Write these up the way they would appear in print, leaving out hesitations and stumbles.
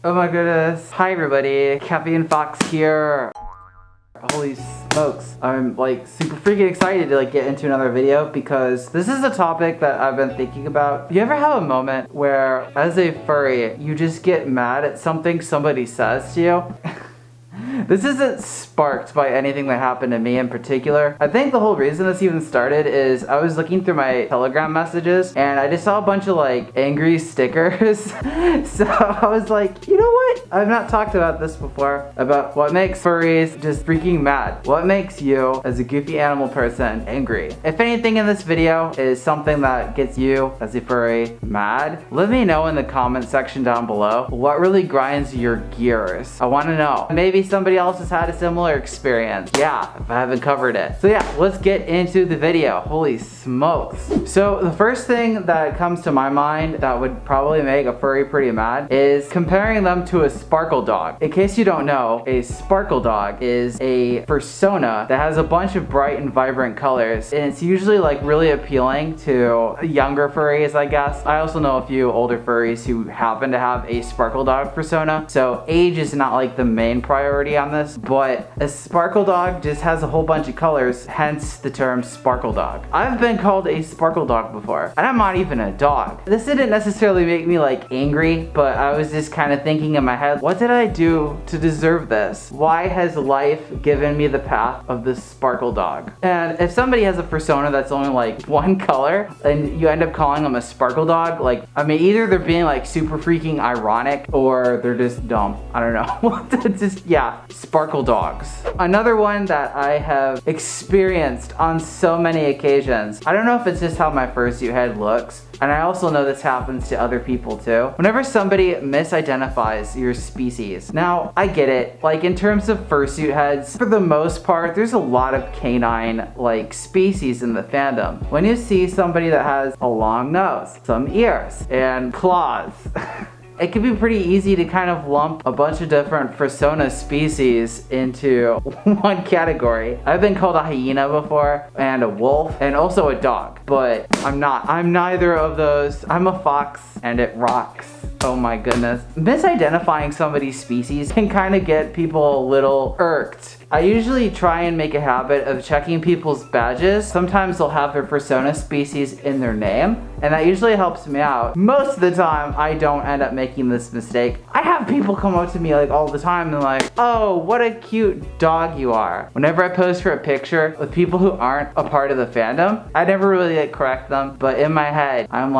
Oh my goodness. Hi everybody, Caffeine Fox here. Holy smokes. I'm like super freaking excited to get into another video because this is a topic that I've been thinking about. You ever have a moment where as a furry, you just get mad at something somebody says to you? This isn't sparked by anything that happened to me in particular. I think the whole reason this even started is I was looking through my Telegram messages and I just saw a bunch of angry stickers. So I was like, you know what? I've not talked about this before, about what makes furries just freaking mad. What makes you, as a goofy animal person, angry? If anything in this video is something that gets you, as a furry, mad, let me know in the comment section down below. What really grinds your gears? I want to know. Maybe somebody else has had a similar experience. Yeah, if I haven't covered it. So yeah, let's get into the video. Holy smokes. So the first thing that comes to my mind that would probably make a furry pretty mad is comparing them to a sparkle dog. In case you don't know, a sparkle dog is a fursona that has a bunch of bright and vibrant colors, and it's usually really appealing to younger furries, I guess. I also know a few older furries who happen to have a sparkle dog persona, so age is not the main priority on this, but a sparkle dog just has a whole bunch of colors, hence the term sparkle dog. I've been called a sparkle dog before, and I'm not even a dog. This didn't necessarily make me angry, but I was just kind of thinking in my head, what did I do to deserve this? Why has life given me the path of this sparkle dog? And if somebody has a persona that's only one color, and you end up calling them a sparkle dog, I mean, either they're being super freaking ironic, or they're just dumb. I don't know. Just, yeah, sparkle dogs. Another one that I have experienced on so many occasions. I don't know if it's just how my fursuit head looks, and I also know this happens to other people too. Whenever somebody misidentifies your species. Now, I get it. In terms of fursuit heads, for the most part, there's a lot of canine species in the fandom. When you see somebody that has a long nose, some ears, and claws, it can be pretty easy to kind of lump a bunch of different fursona species into one category. I've been called a hyena before, and a wolf, and also a dog, but I'm not. I'm neither of those. I'm a fox, and it rocks. Oh my goodness. Misidentifying somebody's species can kind of get people a little irked. I usually try and make a habit of checking people's badges. Sometimes they'll have their persona species in their name, and that usually helps me out. Most of the time, I don't end up making this mistake. I have people come up to me all the time and oh, what a cute dog you are. Whenever I pose for a picture with people who aren't a part of the fandom, I never really correct them, but in my head, I'm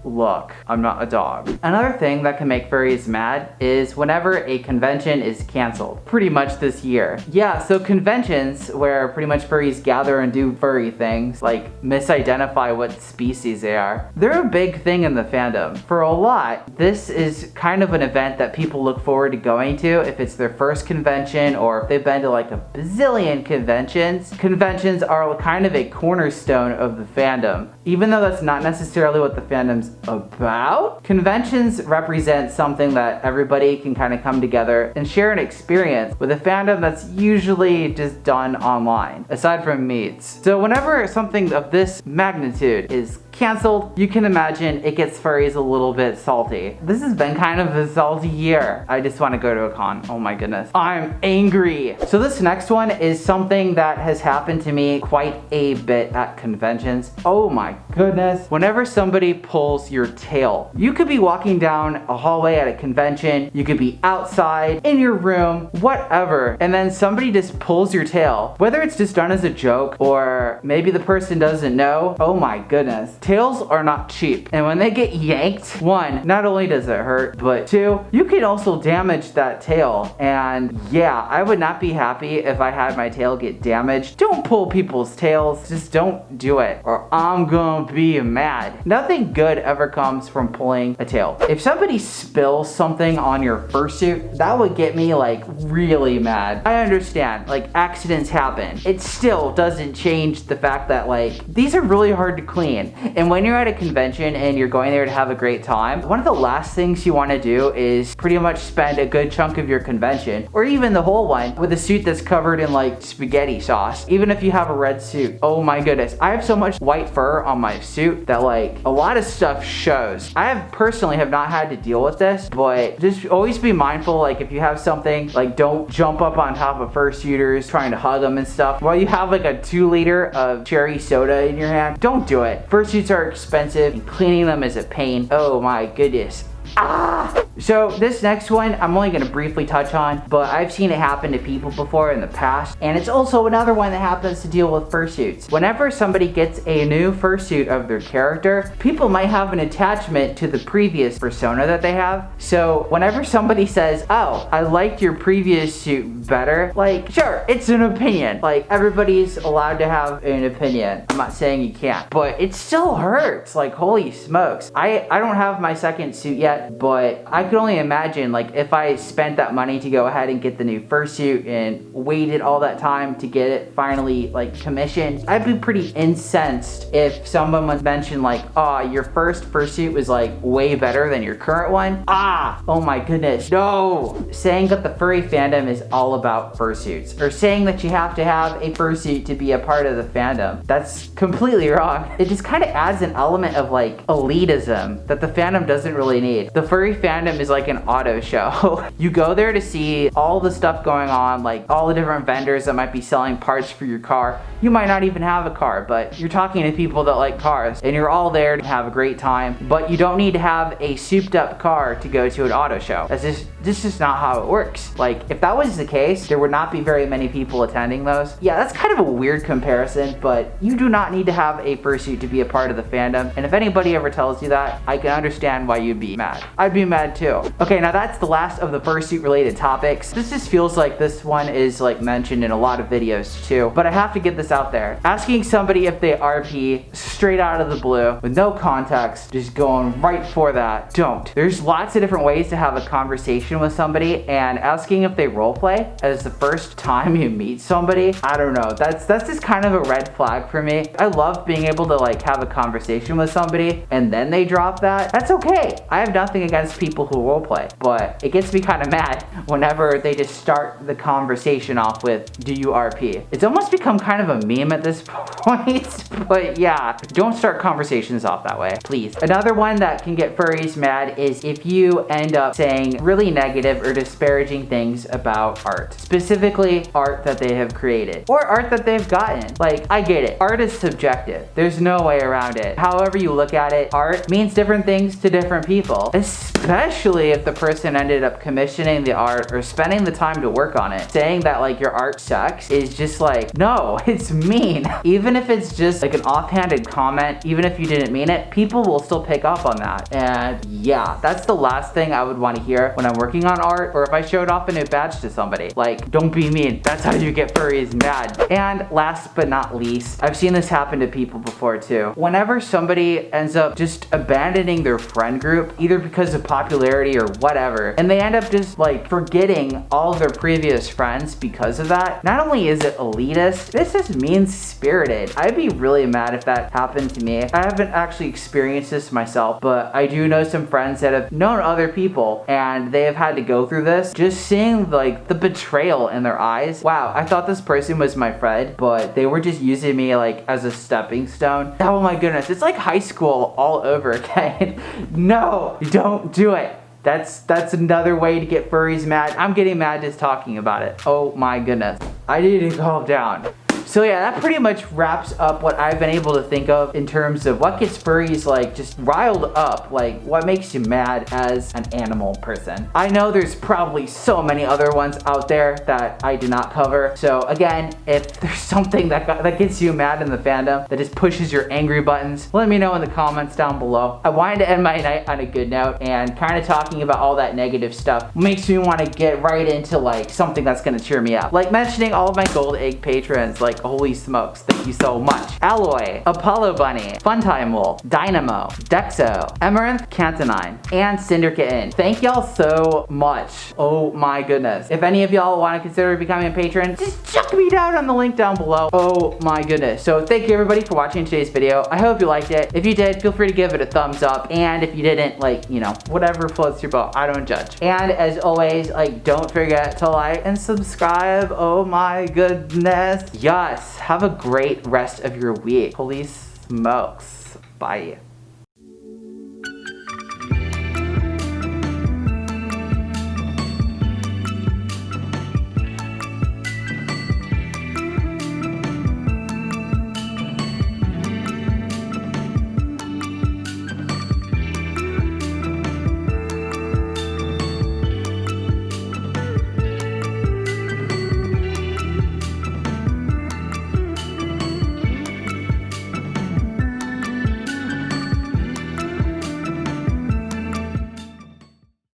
look, I'm not a dog. Another thing that can make furries mad is whenever a convention is canceled. Pretty much this year. Yeah, so conventions where pretty much furries gather and do furry things, misidentify what species they are, they're a big thing in the fandom. For a lot, this is kind of an event that people look forward to going to if it's their first convention, or if they've been to a bazillion conventions. Conventions are kind of a cornerstone of the fandom. Even though that's not necessarily what the fandom's about, conventions represent something that everybody can kind of come together and share an experience with a fandom that's usually just done online, aside from meets. So whenever something of this magnitude is canceled, you can imagine it gets furries a little bit salty. This has been kind of a salty year. I just want to go to a con. Oh my goodness. I'm angry. So this next one is something that has happened to me quite a bit at conventions. Oh my goodness. Whenever somebody pulls your tail, you could be walking down a hallway at a convention, you could be outside, in your room, whatever, and then somebody just pulls your tail. Whether it's just done as a joke, or maybe the person doesn't know, oh my goodness. Tails are not cheap, and when they get yanked, one, not only does it hurt, but two, you can also damage that tail. And yeah, I would not be happy if I had my tail get damaged. Don't pull people's tails, just don't do it, or I'm gonna be mad. Nothing good ever comes from pulling a tail. If somebody spills something on your fursuit, that would get me really mad. I understand, accidents happen. It still doesn't change the fact that these are really hard to clean. And when you're at a convention and you're going there to have a great time, one of the last things you want to do is pretty much spend a good chunk of your convention, or even the whole one, with a suit that's covered in like spaghetti sauce. Even if you have a red suit. Oh my goodness. I have so much white fur on my suit that like a lot of stuff shows. I have personally have not had to deal with this, but just always be mindful, like if you have something, like don't jump up on top of fursuiters trying to hug them and stuff while you have like a 2-liter of cherry soda in your hand. Don't do it. Fursuits are expensive and cleaning them is a pain. Oh my goodness. Ah! So this next one I'm only going to briefly touch on, but I've seen it happen to people before in the past, and it's also another one that happens to deal with fursuits. Whenever somebody gets a new fursuit of their character, people might have an attachment to the previous persona that they have. So whenever somebody says, oh, I liked your previous suit better, like, sure, it's an opinion. Like, everybody's allowed to have an opinion. I'm not saying you can't, but it still hurts. Like, holy smokes. I don't have my second suit yet, but I could only imagine, like, if I spent that money to go ahead and get the new fursuit and waited all that time to get it finally like commissioned, I'd be pretty incensed if someone would mention like, oh, your first fursuit was like way better than your current one. Ah, oh my goodness, no. Saying that the furry fandom is all about fursuits, or saying that you have to have a fursuit to be a part of the fandom, that's completely wrong. It just kind of adds an element of like elitism that the fandom doesn't really need. The furry fandom is like an auto show. You go there to see all the stuff going on, like all the different vendors that might be selling parts for your car. You might not even have a car, but you're talking to people that like cars, and you're all there to have a great time, but you don't need to have a souped up car to go to an auto show. This is not how it works. Like, if that was the case, there would not be very many people attending those. Yeah, that's kind of a weird comparison, but you do not need to have a fursuit to be a part of the fandom, and if anybody ever tells you that, I can understand why you'd be mad. I'd be mad too. Okay, now that's the last of the fursuit related topics. This just feels like this one is like mentioned in a lot of videos too, but I have to get this out there. Asking somebody if they RP straight out of the blue with no context, just going right for that, don't. There's lots of different ways to have a conversation with somebody, and asking if they roleplay as the first time you meet somebody, I don't know, that's just kind of a red flag for me. I love being able to like have a conversation with somebody and then they drop that. That's okay. I have nothing against people who roleplay, but it gets me kind of mad whenever they just start the conversation off with, do you RP? It's almost become kind of a meme at this point, but yeah, don't start conversations off that way, please. Another one that can get furries mad is if you end up saying really negative or disparaging things about art, specifically art that they have created or art that they've gotten. Like, I get it, art is subjective, there's no way around it. However you look at it, art means different things to different people, especially if the person ended up commissioning the art or spending the time to work on it. Saying that like your art sucks is just like, no, it's mean. Even if it's just like an offhanded comment, even if you didn't mean it, people will still pick up on that. And yeah, that's the last thing I would want to hear when I'm working on art, or if I showed off a new badge to somebody. Like, don't be mean. That's how you get furries mad. And last but not least, I've seen this happen to people before too. Whenever somebody ends up just abandoning their friend group, either because of popularity or whatever, and they end up just like forgetting all of their previous friends because of that, not only is it elitist, this is mean-spirited. I'd be really mad if that happened to me. I haven't actually experienced this myself, but I do know some friends that have known other people and they have had to go through this. Just seeing like the betrayal in their eyes. Wow, I thought this person was my friend, but they were just using me like as a stepping stone. Oh my goodness, it's like high school all over again. No, don't do it. That's another way to get furries mad. I'm getting mad just talking about it. Oh my goodness. I need to calm down. So yeah, that pretty much wraps up what I've been able to think of in terms of what gets furries like just riled up, like what makes you mad as an animal person. I know there's probably so many other ones out there that I did not cover. So again, if there's something that gets you mad in the fandom, that just pushes your angry buttons, let me know in the comments down below. I wanted to end my night on a good note, and kind of talking about all that negative stuff makes me want to get right into like something that's gonna cheer me up. Like mentioning all of my gold egg patrons, like like, holy smokes, thank you so much. Alloy, Apollo Bunny, Funtime Wolf, Dynamo, Dexo, Amaranth Cantonine, and Cinder Kitten. Thank y'all so much. Oh my goodness. If any of y'all want to consider becoming a patron, just chuck me down on the link down below. Oh my goodness. So thank you everybody for watching today's video. I hope you liked it. If you did, feel free to give it a thumbs up. And if you didn't, like, you know, whatever floats your boat, I don't judge. And as always, like, don't forget to like and subscribe. Oh my goodness. Yes. Have a great rest of your week. Holy smokes. Bye.